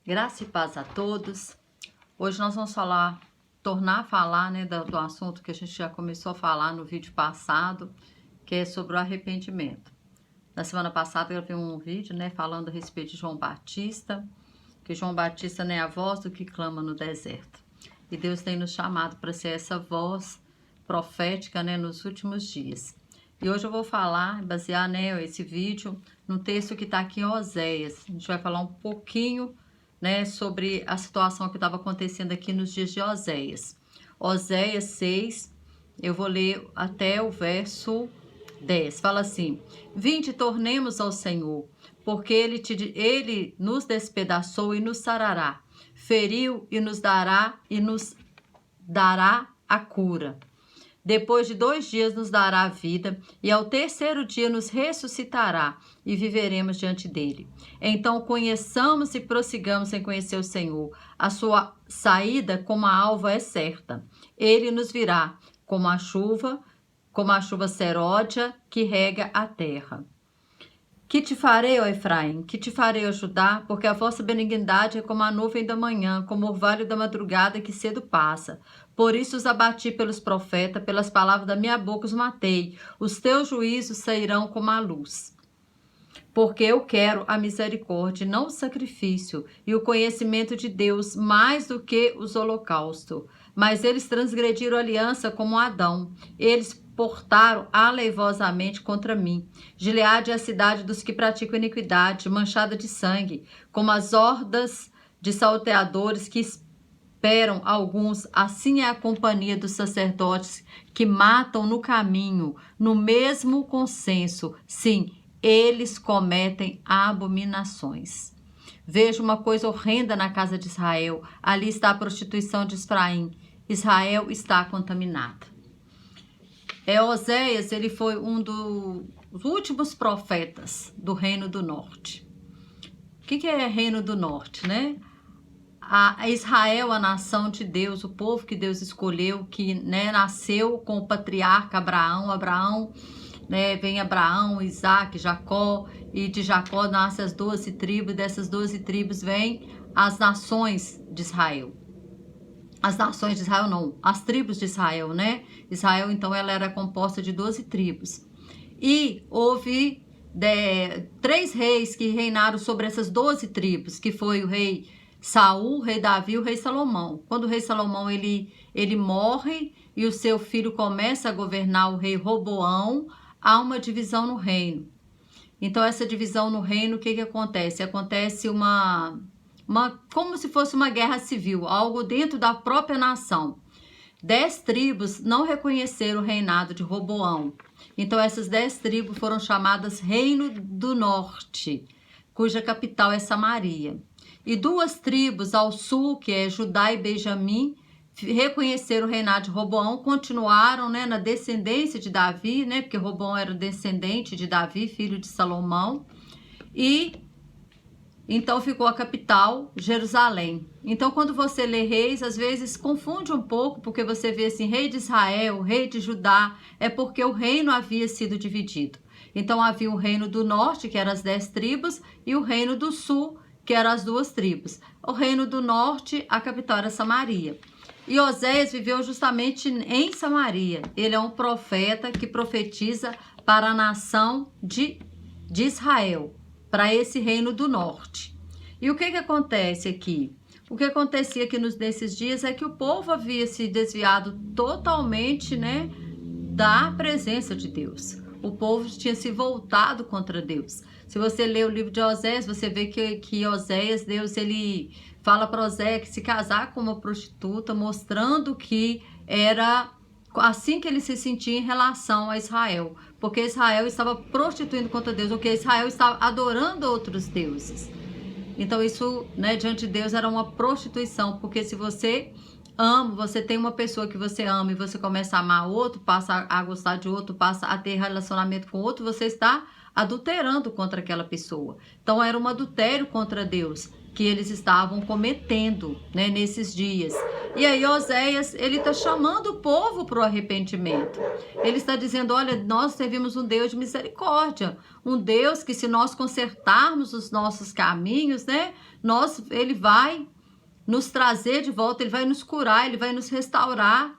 Graça e paz a todos. Hoje nós vamos tornar a falar, né, do assunto que a gente já começou a falar no vídeo passado, que é sobre o arrependimento. Na semana passada eu gravei um vídeo, né, falando a respeito de João Batista, que João Batista, né, é a voz do que clama no deserto. E Deus tem nos chamado para ser essa voz profética, né, nos últimos dias. E hoje eu vou basear, né, esse vídeo no texto que está aqui em Oséias. A gente vai falar um pouquinho, né, sobre a situação que estava acontecendo aqui nos dias de Oséias. Oséias 6, eu vou ler até o verso 10. Fala assim: Vinde, tornemos ao Senhor, porque ele nos despedaçou e nos sarará, feriu e nos dará a cura. Depois de 2 dias nos dará a vida, e ao 3º dia nos ressuscitará, e viveremos diante dele. Então conheçamos e prossigamos em conhecer o Senhor. A sua saída como a alva é certa. Ele nos virá como a chuva seródia que rega a terra. Que te farei, ó Efraim? Que te farei, ó Judá? Porque a vossa benignidade é como a nuvem da manhã, como o orvalho da madrugada que cedo passa. Por isso os abati pelos profetas, pelas palavras da minha boca os matei. Os teus juízos sairão como a luz. Porque eu quero a misericórdia, não o sacrifício, e o conhecimento de Deus mais do que os holocaustos. Mas eles transgrediram a aliança como Adão. Eles portaram aleivosamente contra mim. Gileade é a cidade dos que praticam iniquidade, manchada de sangue, como as hordas de salteadores que esperam alguns. Assim é a companhia dos sacerdotes que matam no caminho, no mesmo consenso. Sim, eles cometem abominações. Vejo uma coisa horrenda na casa de Israel. Ali está a prostituição de Efraim. Israel está contaminada. Oséias, ele foi um dos últimos profetas do Reino do Norte. O que é Reino do Norte, né? A Israel, a nação de Deus, o povo que Deus escolheu, que, né, nasceu com o patriarca Abraão. Abraão, né, vem Abraão, Isaac, Jacó, e de Jacó nascem as 12 tribos, e dessas 12 tribos vêm as nações de Israel. As nações de Israel não, as tribos de Israel, né? Israel, então, ela era composta de 12 tribos. E houve 3 reis que reinaram sobre essas 12 tribos, que foi o rei Saul, o rei Davi e o rei Salomão. Quando o rei Salomão ele morre e o seu filho começa a governar, o rei Roboão, há uma divisão no reino. Então, essa divisão no reino, o que acontece? Acontece como se fosse uma guerra civil, algo dentro da própria nação. 10 tribos não reconheceram o reinado de Roboão. Então, essas 10 tribos foram chamadas Reino do Norte, cuja capital é Samaria. E 2 tribos ao sul, que é Judá e Benjamim, reconheceram o reinado de Roboão, continuaram, né, na descendência de Davi, né, porque Roboão era descendente de Davi, filho de Salomão, e então ficou a capital, Jerusalém. Então, quando você lê reis, às vezes confunde um pouco, porque você vê assim, rei de Israel, rei de Judá, é porque o reino havia sido dividido. Então, havia o reino do norte, que eram as 10 tribos, e o reino do sul, que eram as 2 tribos. O reino do norte, a capital era Samaria. E Oséias viveu justamente em Samaria. Ele é um profeta que profetiza para a nação de Israel, para esse reino do norte. E o que acontece aqui? O que acontecia aqui nesses dias é que o povo havia se desviado totalmente, né, da presença de Deus. O povo tinha se voltado contra Deus. Se você ler o livro de Oséias, você vê que Oséias, Deus, ele fala para Oséias que se casar com uma prostituta, mostrando que era assim que ele se sentia em relação a Israel, porque Israel estava prostituindo contra Deus, porque Israel estava adorando outros deuses. Então isso, né, diante de Deus era uma prostituição, porque se você você tem uma pessoa que você ama e você começa a amar outro, passa a gostar de outro, passa a ter relacionamento com outro, você está adulterando contra aquela pessoa. Então era um adultério contra Deus que eles estavam cometendo, né, nesses dias. E aí Oséias, ele está chamando o povo para o arrependimento. Ele está dizendo, olha, nós servimos um Deus de misericórdia, um Deus que se nós consertarmos os nossos caminhos, né, ele vai nos trazer de volta, ele vai nos curar, ele vai nos restaurar.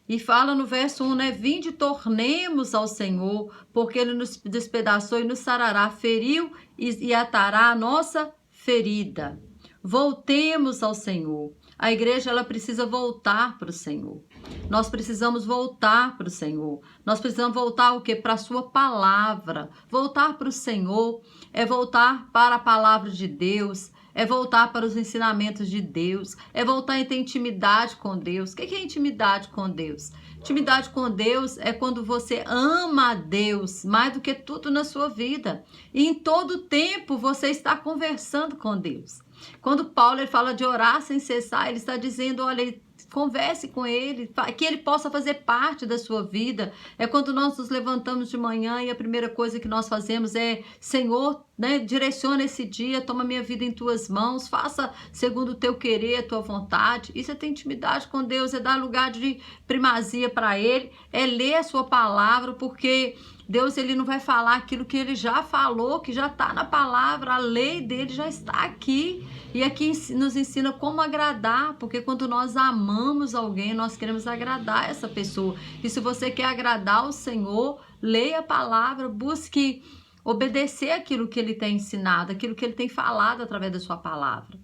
E fala no verso 1, né, vinde, tornemos ao Senhor, porque ele nos despedaçou e nos sarará, feriu e atará a nossa ferida. Voltemos ao Senhor. A igreja, ela precisa voltar para o Senhor. Nós precisamos voltar para o Senhor. Nós precisamos voltar o quê? Para a sua palavra. Voltar para o Senhor é voltar para a palavra de Deus, é voltar para os ensinamentos de Deus, é voltar a ter intimidade com Deus. O que é intimidade com Deus? Intimidade com Deus é quando você ama a Deus mais do que tudo na sua vida. E em todo tempo você está conversando com Deus. Quando Paulo ele fala de orar sem cessar, ele está dizendo, olha, converse com ele, que ele possa fazer parte da sua vida. É quando nós nos levantamos de manhã e a primeira coisa que nós fazemos é, Senhor, né, direciona esse dia, toma minha vida em tuas mãos, faça segundo o teu querer, a tua vontade. Isso é ter intimidade com Deus, é dar lugar de primazia para ele, é ler a sua palavra, porque Deus, ele não vai falar aquilo que ele já falou, que já está na palavra, a lei dele já está aqui. E aqui nos ensina como agradar, porque quando nós amamos alguém, nós queremos agradar essa pessoa. E se você quer agradar o Senhor, leia a palavra, busque obedecer aquilo que ele tem ensinado, aquilo que ele tem falado através da sua palavra.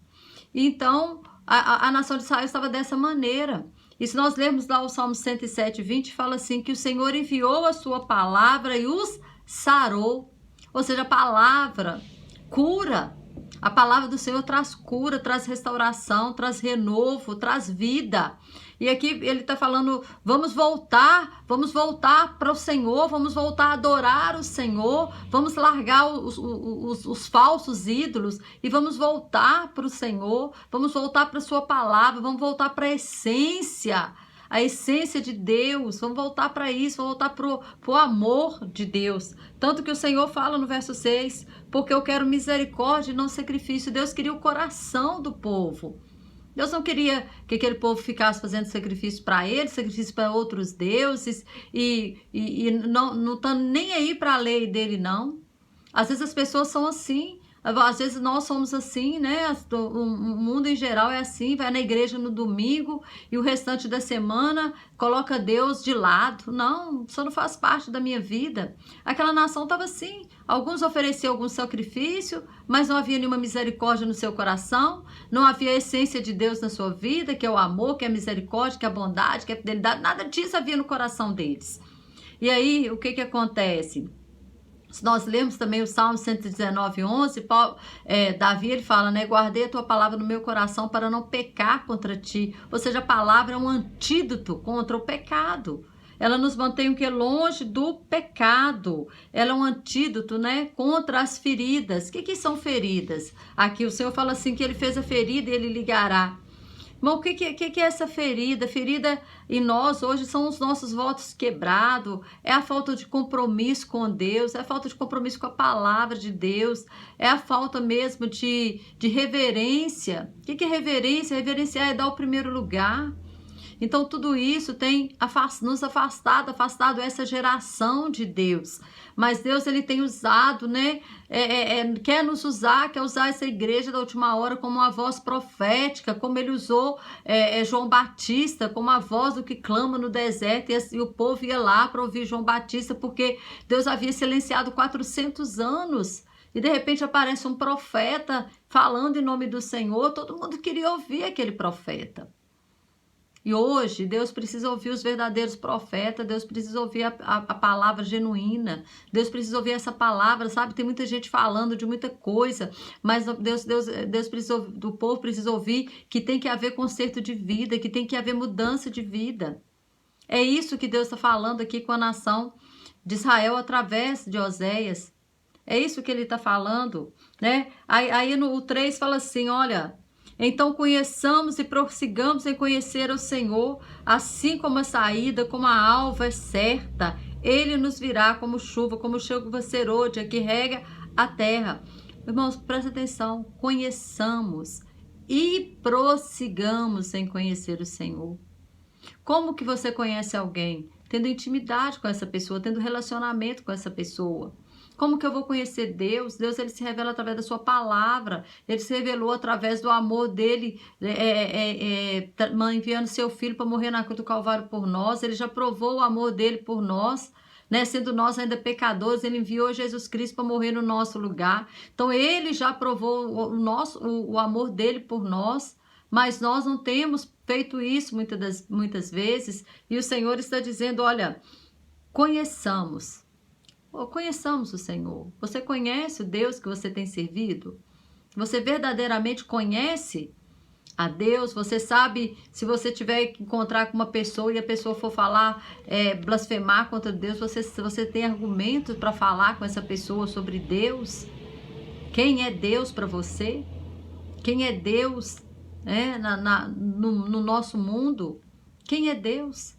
Então, a nação de Israel estava dessa maneira. E se nós lermos lá o Salmo 107, 20, fala assim, que o Senhor enviou a sua palavra e os sarou. Ou seja, a palavra cura. A palavra do Senhor traz cura, traz restauração, traz renovo, traz vida. E aqui ele está falando, vamos voltar para o Senhor, vamos voltar a adorar o Senhor, vamos largar os falsos ídolos e vamos voltar para o Senhor, vamos voltar para a sua palavra, vamos voltar para a essência de Deus, vamos voltar para isso, vamos voltar para o amor de Deus. Tanto que o Senhor fala no verso 6, porque eu quero misericórdia e não sacrifício. Deus queria o coração do povo. Deus não queria que aquele povo ficasse fazendo sacrifício para ele, sacrifício para outros deuses e não tá nem aí para a lei dele, não. Às vezes as pessoas são assim. Às vezes nós somos assim, né? O mundo em geral é assim, vai na igreja no domingo e o restante da semana coloca Deus de lado. Não, isso não faz parte da minha vida. Aquela nação estava assim. Alguns ofereciam algum sacrifício, mas não havia nenhuma misericórdia no seu coração. Não havia a essência de Deus na sua vida, que é o amor, que é a misericórdia, que é a bondade, que é a fidelidade. Nada disso havia no coração deles. E aí, o que acontece? Se nós lemos também o Salmo 119, 11, Davi ele fala, né? Guardei a tua palavra no meu coração para não pecar contra ti. Ou seja, a palavra é um antídoto contra o pecado. Ela nos mantém o que? Longe do pecado. Ela é um antídoto, né? Contra as feridas. O que são feridas? Aqui o Senhor fala assim, que ele fez a ferida e ele ligará. Mas o que é essa ferida? Ferida em nós hoje são os nossos votos quebrados, é a falta de compromisso com Deus, é a falta de compromisso com a palavra de Deus, é a falta mesmo de reverência. O que é reverência? Reverenciar é dar o primeiro lugar. Então tudo isso tem nos afastado essa geração de Deus. Mas Deus ele tem usado, né? Quer nos usar, quer usar essa igreja da última hora como uma voz profética, como ele usou João Batista, como a voz do que clama no deserto, e o povo ia lá para ouvir João Batista, porque Deus havia silenciado 400 anos. E de repente aparece um profeta falando em nome do Senhor, todo mundo queria ouvir aquele profeta. E hoje, Deus precisa ouvir os verdadeiros profetas, Deus precisa ouvir a palavra genuína, Deus precisa ouvir essa palavra, sabe? Tem muita gente falando de muita coisa, mas Deus precisa, do povo precisa ouvir que tem que haver conserto de vida, que tem que haver mudança de vida. É isso que Deus está falando aqui com a nação de Israel através de Oséias. É isso que ele está falando, né? Aí no 3 fala assim, olha... Então conheçamos e prossigamos em conhecer o Senhor, assim como a saída, como a alva é certa. Ele nos virá como chuva serôdia que rega a terra. Irmãos, presta atenção, conheçamos e prossigamos em conhecer o Senhor. Como que você conhece alguém? Tendo intimidade com essa pessoa, tendo relacionamento com essa pessoa. Como que eu vou conhecer Deus? Deus, ele se revela através da sua palavra. Ele se revelou através do amor dele, enviando seu filho para morrer na cruz do Calvário por nós. Ele já provou o amor dele por nós, né? Sendo nós ainda pecadores, ele enviou Jesus Cristo para morrer no nosso lugar. Então, ele já provou o amor dele por nós, mas nós não temos feito isso muitas vezes. E o Senhor está dizendo, olha, conheçamos o Senhor. Você conhece o Deus que você tem servido? Você verdadeiramente conhece a Deus? Você sabe, se você tiver que encontrar com uma pessoa e a pessoa for falar, blasfemar contra Deus, você tem argumentos para falar com essa pessoa sobre Deus? Quem é Deus para você? Quem é Deus, né, no nosso mundo? Quem é Deus?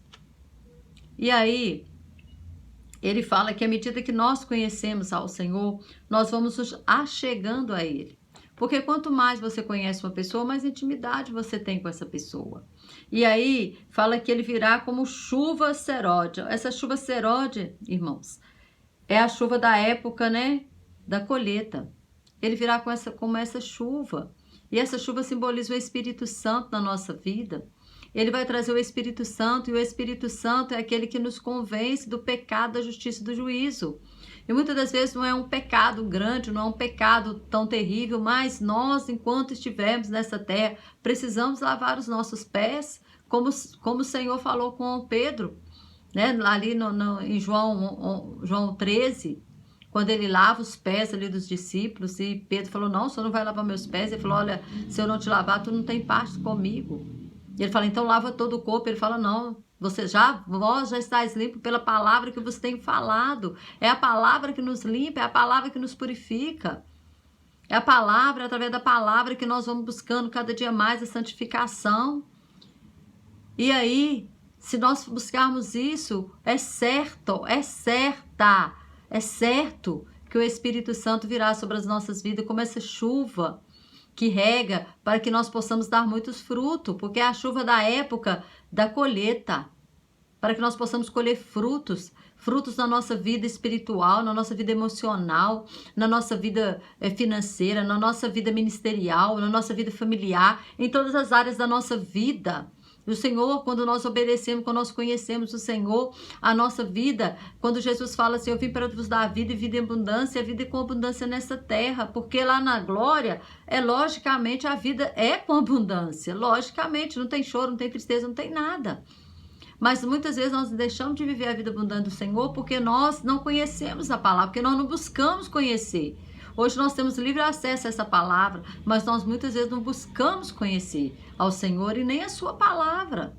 E aí, ele fala que à medida que nós conhecemos ao Senhor, nós vamos nos achegando a Ele. Porque quanto mais você conhece uma pessoa, mais intimidade você tem com essa pessoa. E aí, fala que ele virá como chuva seródia. Essa chuva seródia, irmãos, é a chuva da época, né, da colheita. Ele virá como essa chuva. E essa chuva simboliza o Espírito Santo na nossa vida. Ele vai trazer o Espírito Santo, e o Espírito Santo é aquele que nos convence do pecado, da justiça e do juízo. E muitas das vezes não é um pecado grande, não é um pecado tão terrível, mas nós, enquanto estivermos nessa terra, precisamos lavar os nossos pés, como o Senhor falou com Pedro, né? Ali em João 13, quando ele lava os pés ali dos discípulos, e Pedro falou, não, o Senhor não vai lavar meus pés. Ele falou, olha, se eu não te lavar, tu não tem parte comigo. E ele fala, então lava todo o corpo. Ele fala, não, vós já estáis limpo pela palavra que vos tenho falado. É a palavra que nos limpa, é a palavra que nos purifica. É a palavra, através da palavra que nós vamos buscando cada dia mais a santificação. E aí, se nós buscarmos isso, é certo que o Espírito Santo virá sobre as nossas vidas como essa chuva que rega para que nós possamos dar muitos frutos, porque é a chuva da época da colheita, para que nós possamos colher frutos na nossa vida espiritual, na nossa vida emocional, na nossa vida financeira, na nossa vida ministerial, na nossa vida familiar, em todas as áreas da nossa vida. O Senhor, quando nós obedecemos, quando nós conhecemos o Senhor, a nossa vida, quando Jesus fala assim, eu vim para vos dar a vida e vida em abundância, a vida com abundância nessa terra, porque lá na glória, logicamente, a vida é com abundância, logicamente, não tem choro, não tem tristeza, não tem nada. Mas muitas vezes nós deixamos de viver a vida abundante do Senhor porque nós não conhecemos a palavra, porque nós não buscamos conhecer. Hoje nós temos livre acesso a essa palavra, mas nós muitas vezes não buscamos conhecer ao Senhor e nem a sua palavra.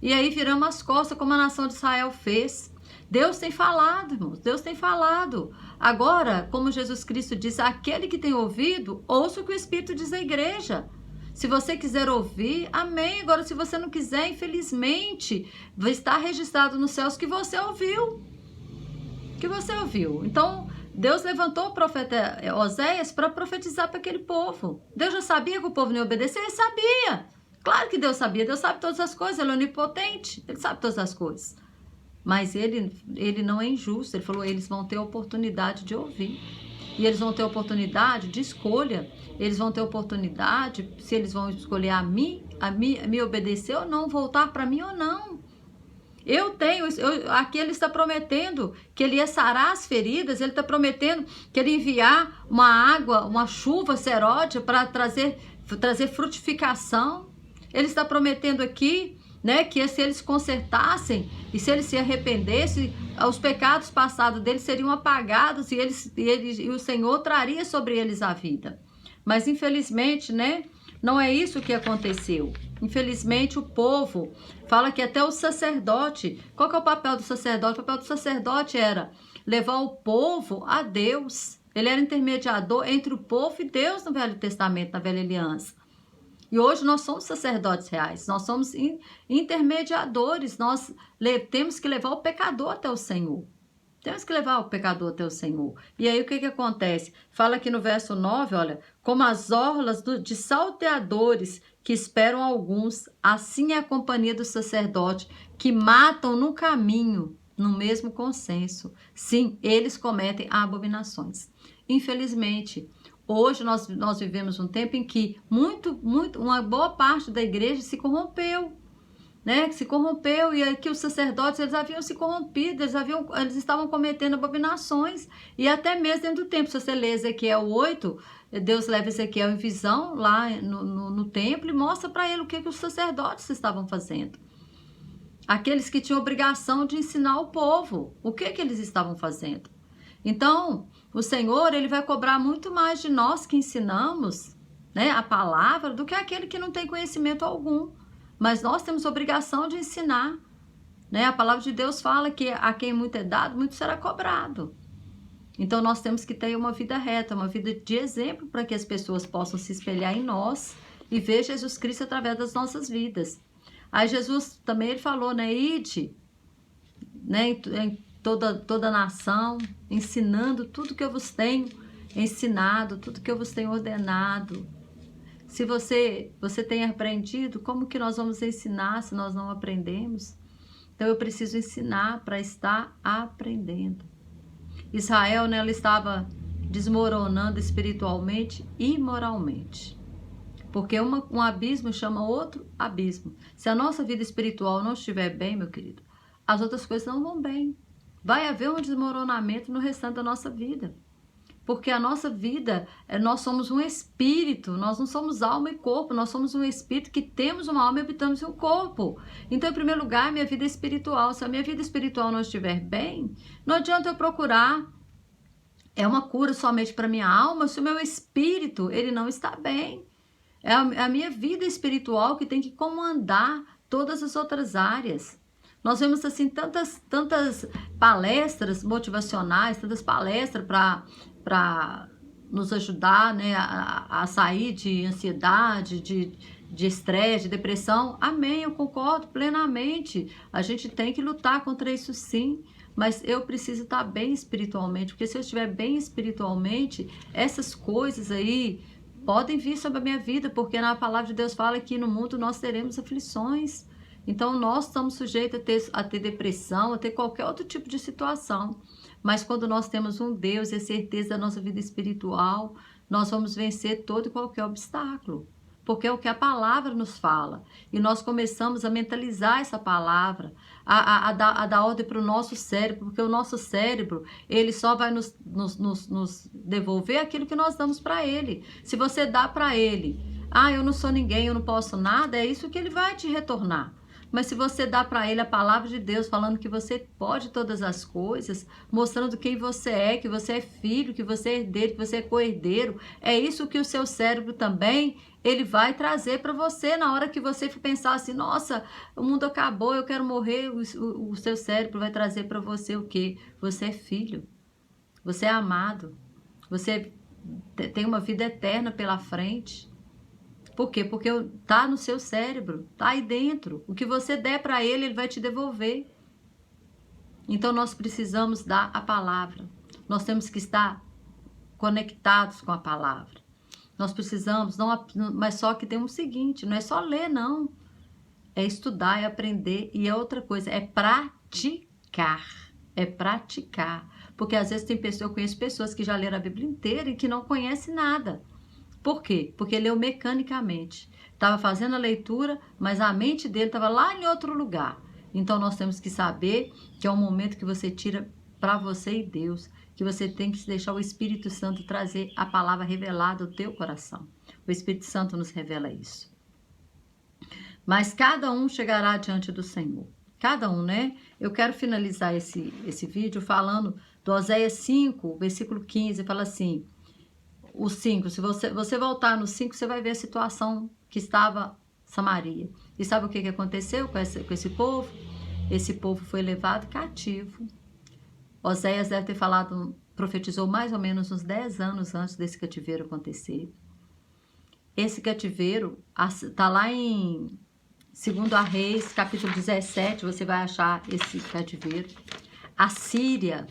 E aí viramos as costas como a nação de Israel fez. Deus tem falado, irmãos, Deus tem falado. Agora, como Jesus Cristo diz, aquele que tem ouvido, ouça o que o Espírito diz à igreja. Se você quiser ouvir, amém. Agora, se você não quiser, infelizmente, vai estar registrado nos céus que você ouviu. Então, Deus levantou o profeta Oséias para profetizar para aquele povo. Deus já sabia que o povo não ia obedecer? Ele sabia. Claro que Deus sabia. Deus sabe todas as coisas. Ele é onipotente. Ele sabe todas as coisas. Mas ele não é injusto. Ele falou, eles vão ter a oportunidade de ouvir. E eles vão ter a oportunidade de escolha. Eles vão ter a oportunidade, se eles vão escolher a me obedecer ou não, voltar para mim ou não. Aqui ele está prometendo que ele ia sarar as feridas, ele está prometendo que ele ia enviar uma água, uma chuva seródia para trazer frutificação. Ele está prometendo aqui, né, que se eles consertassem e se eles se arrependessem, os pecados passados deles seriam apagados e o Senhor traria sobre eles a vida. Mas infelizmente, né, não é isso que aconteceu. Infelizmente, o povo fala que até o sacerdote... Qual que é o papel do sacerdote? O papel do sacerdote era levar o povo a Deus. Ele era intermediador entre o povo e Deus no Velho Testamento, na Velha Aliança. E hoje nós somos sacerdotes reais. Nós somos intermediadores. Nós temos que levar o pecador até o Senhor. Temos que levar o pecador até o Senhor. E aí o que acontece? Fala aqui no verso 9, olha, como as orlas de salteadores que esperam alguns, assim é a companhia do sacerdote, que matam no caminho, no mesmo consenso. Sim, eles cometem abominações. Infelizmente, hoje nós vivemos um tempo em que uma boa parte da igreja se corrompeu. Né, que se corrompeu, e aqui os sacerdotes, eles haviam se corrompido, eles estavam cometendo abominações, e até mesmo dentro do templo, se você lê Ezequiel 8, Deus leva Ezequiel em visão lá no templo e mostra para ele o que os sacerdotes estavam fazendo. Aqueles que tinham obrigação de ensinar o povo, o que eles estavam fazendo. Então, o Senhor, ele vai cobrar muito mais de nós que ensinamos, né, a palavra, do que aquele que não tem conhecimento algum. Mas nós temos obrigação de ensinar, né? A palavra de Deus fala que a quem muito é dado, muito será cobrado. Então nós temos que ter uma vida reta, uma vida de exemplo para que as pessoas possam se espelhar em nós e ver Jesus Cristo através das nossas vidas. Aí Jesus também ele falou, né? Ide, né? Em toda a nação, ensinando tudo que eu vos tenho ensinado, tudo que eu vos tenho ordenado. Se você tem aprendido, como que nós vamos ensinar se nós não aprendemos? Então eu preciso ensinar para estar aprendendo. Israel, né, ela estava desmoronando espiritualmente e moralmente. Porque um abismo chama outro abismo. Se a nossa vida espiritual não estiver bem, meu querido, as outras coisas não vão bem. Vai haver um desmoronamento no restante da nossa vida. Porque a nossa vida, nós somos um espírito, nós não somos alma e corpo, nós somos um espírito que temos uma alma e habitamos em um corpo. Então, em primeiro lugar, minha vida é espiritual. Se a minha vida espiritual não estiver bem, não adianta eu procurar uma cura somente para minha alma se o meu espírito ele não está bem. É a minha vida espiritual que tem que comandar todas as outras áreas. Nós vemos assim tantas palestras motivacionais, tantas palestras para nos ajudar, né, a sair de ansiedade, de estresse, de depressão. Amém, eu concordo plenamente. A gente tem que lutar contra isso sim, mas eu preciso estar bem espiritualmente, porque se eu estiver bem espiritualmente, essas coisas aí podem vir sobre a minha vida, porque na palavra de Deus fala que no mundo nós teremos aflições. Então nós estamos sujeitos a ter depressão, a ter qualquer outro tipo de situação. Mas quando nós temos um Deus e a certeza da nossa vida espiritual, nós vamos vencer todo e qualquer obstáculo. Porque é o que a palavra nos fala. E nós começamos a mentalizar essa palavra, a dar ordem para o nosso cérebro, porque o nosso cérebro, ele só vai nos devolver aquilo que nós damos para ele. Se você dá para ele, eu não sou ninguém, eu não posso nada, é isso que ele vai te retornar. Mas se você dá para ele a palavra de Deus, falando que você pode todas as coisas, mostrando quem você é, que você é filho, que você é herdeiro, que você é co-herdeiro, é isso que o seu cérebro também, ele vai trazer para você. Na hora que você for pensar assim, nossa, o mundo acabou, eu quero morrer, o seu cérebro vai trazer para você o quê? Você é filho, você é amado, você tem uma vida eterna pela frente. Por quê? Porque tá no seu cérebro, tá aí dentro. O que você der para ele, ele vai te devolver. Então nós precisamos dar a palavra. Nós temos que estar conectados com a palavra. Nós precisamos, mas só que tem um seguinte, não é só ler, não. É estudar, é aprender, e é outra coisa, é praticar. É praticar. Porque às vezes eu conheço pessoas que já leram a Bíblia inteira e que não conhecem nada. Por quê? Porque leu mecanicamente. Estava fazendo a leitura, mas a mente dele estava lá em outro lugar. Então nós temos que saber que é um momento que você tira para você e Deus, que você tem que deixar o Espírito Santo trazer a palavra revelada ao teu coração. O Espírito Santo nos revela isso. Mas cada um chegará diante do Senhor. Cada um, né? Eu quero finalizar esse vídeo falando do Oséias 5, versículo 15, fala assim... O 5, se você voltar no 5, você vai ver a situação que estava Samaria. E sabe o que aconteceu com esse povo? Esse povo foi levado cativo. Oséias deve ter profetizou mais ou menos uns 10 anos antes desse cativeiro acontecer. Esse cativeiro está lá em 2 Reis, capítulo 17, você vai achar esse cativeiro. A Síria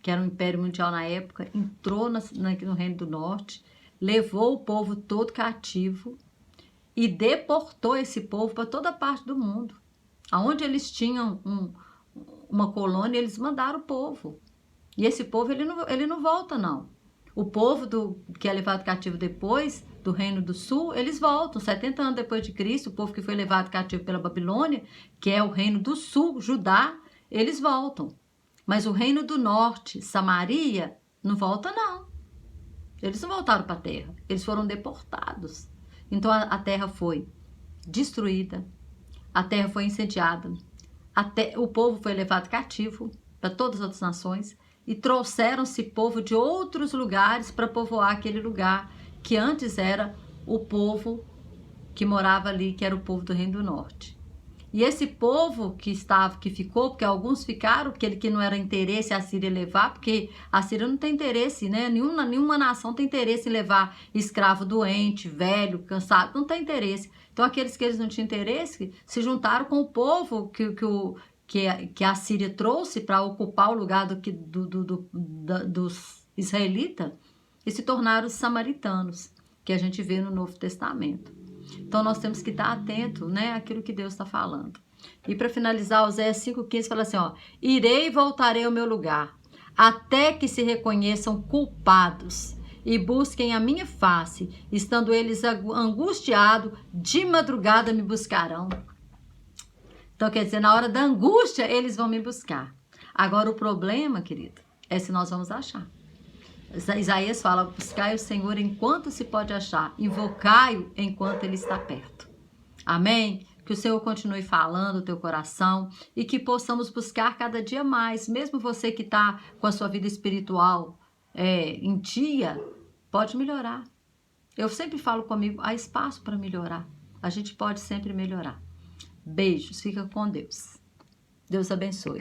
que era um império mundial na época, entrou no Reino do Norte, levou o povo todo cativo e deportou esse povo para toda parte do mundo. Aonde eles tinham uma colônia, eles mandaram o povo. E esse povo, ele não volta, não. O povo que é levado cativo depois do Reino do Sul, eles voltam. 70 anos depois de Cristo, o povo que foi levado cativo pela Babilônia, que é o Reino do Sul, Judá, eles voltam. Mas o Reino do Norte, Samaria, não volta, não. Eles não voltaram para a terra. Eles foram deportados. Então a terra foi destruída, a terra foi incendiada, o povo foi levado cativo para todas as outras nações e trouxeram-se povo de outros lugares para povoar aquele lugar que antes era o povo que morava ali, que era o povo do Reino do Norte. E esse povo que ficou, porque alguns ficaram, aquele que não era interesse a Síria levar, porque a Síria não tem interesse, né? Nenhuma nação tem interesse em levar escravo doente, velho, cansado, não tem interesse. Então aqueles que eles não tinham interesse se juntaram com o povo que a Síria trouxe para ocupar o lugar dos israelitas e se tornaram os samaritanos, que a gente vê no Novo Testamento. Então nós temos que estar atento, né, àquilo que Deus está falando. E para finalizar, Oséias 5,15 fala assim, ó: irei e voltarei ao meu lugar, até que se reconheçam culpados e busquem a minha face, estando eles angustiados, de madrugada me buscarão. Então quer dizer, na hora da angústia eles vão me buscar. Agora o problema, querido, é se nós vamos achar. Isaías fala, buscai o Senhor enquanto se pode achar, invocai-o enquanto ele está perto. Amém? Que o Senhor continue falando o teu coração e que possamos buscar cada dia mais, mesmo você que está com a sua vida espiritual em dia, pode melhorar. Eu sempre falo comigo, há espaço para melhorar. A gente pode sempre melhorar. Beijos, fica com Deus. Deus abençoe.